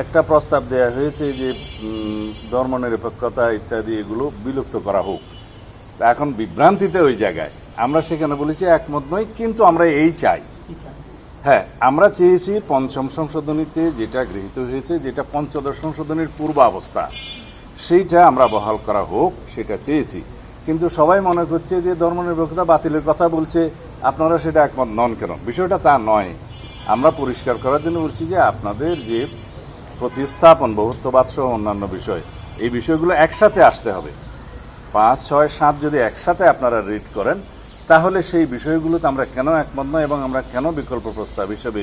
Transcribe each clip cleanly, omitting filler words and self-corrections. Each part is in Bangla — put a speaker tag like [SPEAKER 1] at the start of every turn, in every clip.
[SPEAKER 1] একটা প্রস্তাব দেওয়া হয়েছে যে ধর্মনিরপেক্ষতা ইত্যাদি এগুলো বিলুপ্ত করা হোক। এখন বিভ্রান্তিতে ওই জায়গায় আমরা সেখানে বলেছি একমত নই, কিন্তু আমরা এই চাই। হ্যাঁ, আমরা চেয়েছি পঞ্চম সংশোধনীতে যেটা গৃহীত হয়েছে, যেটা পঞ্চদশ সংশোধনীর পূর্বাবস্থা, সেইটা আমরা বহাল করা হোক, সেটা চেয়েছি। কিন্তু সবাই মনে করছে যে ধর্মনিরপেক্ষতা বাতিলের কথা বলছে, আপনারা সেটা একমত নন কেন? বিষয়টা তা নয়। আমরা পরিষ্কার করার জন্য বলছি যে আপনাদের যে প্রতিস্থাপন, বহুত্ববাদ সহ অন্যান্য বিষয়, এই বিষয়গুলো একসাথে আসতে হবে। 5, 6, 7 যদি একসাথে আপনারা রিড করেন, তাহলে সেই বিষয়গুলোতে আমরা কেন একমত নয় এবং আমরা কেন বিকল্প প্রস্তাব হিসেবে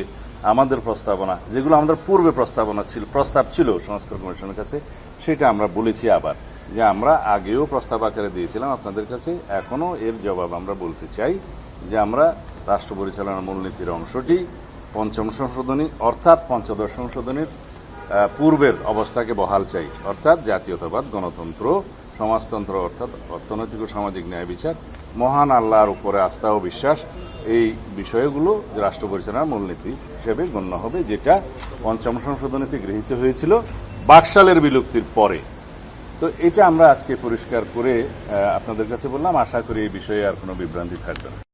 [SPEAKER 1] আমাদের প্রস্তাবনা, যেগুলো আমাদের পূর্বে প্রস্তাব ছিল সংস্কার কমিশনের কাছে, সেটা আমরা বলেছি আবার যে আমরা আগেও প্রস্তাব আকারে দিয়েছিলাম আপনাদের কাছে। এখনও এর জবাব আমরা বলতে চাই যে আমরা রাষ্ট্র পরিচালনার মূলনীতির অংশটি পঞ্চম সংশোধনী অর্থাৎ পঞ্চদশ সংশোধনীর পূর্বের অবস্থাকে বহাল চাই, অর্থাৎ জাতীয়তাবাদ, গণতন্ত্র, সমাজতন্ত্র অর্থাৎ অর্থনৈতিক ও সামাজিক ন্যায় বিচার, মহান আল্লাহর উপরে আস্থা ও বিশ্বাস, এই বিষয়গুলো রাষ্ট্র পরিচালনার মূলনীতি হিসেবে গণ্য হবে, যেটা পঞ্চম সংশোধনীতে গৃহীত হয়েছিল বাকশালের বিলুপ্তির পরে। তো এটা আমরা আজকে পরিষ্কার করে আপনাদের কাছে বললাম। আশা করি এই বিষয়ে আর কোনো বিভ্রান্তি থাকবে না।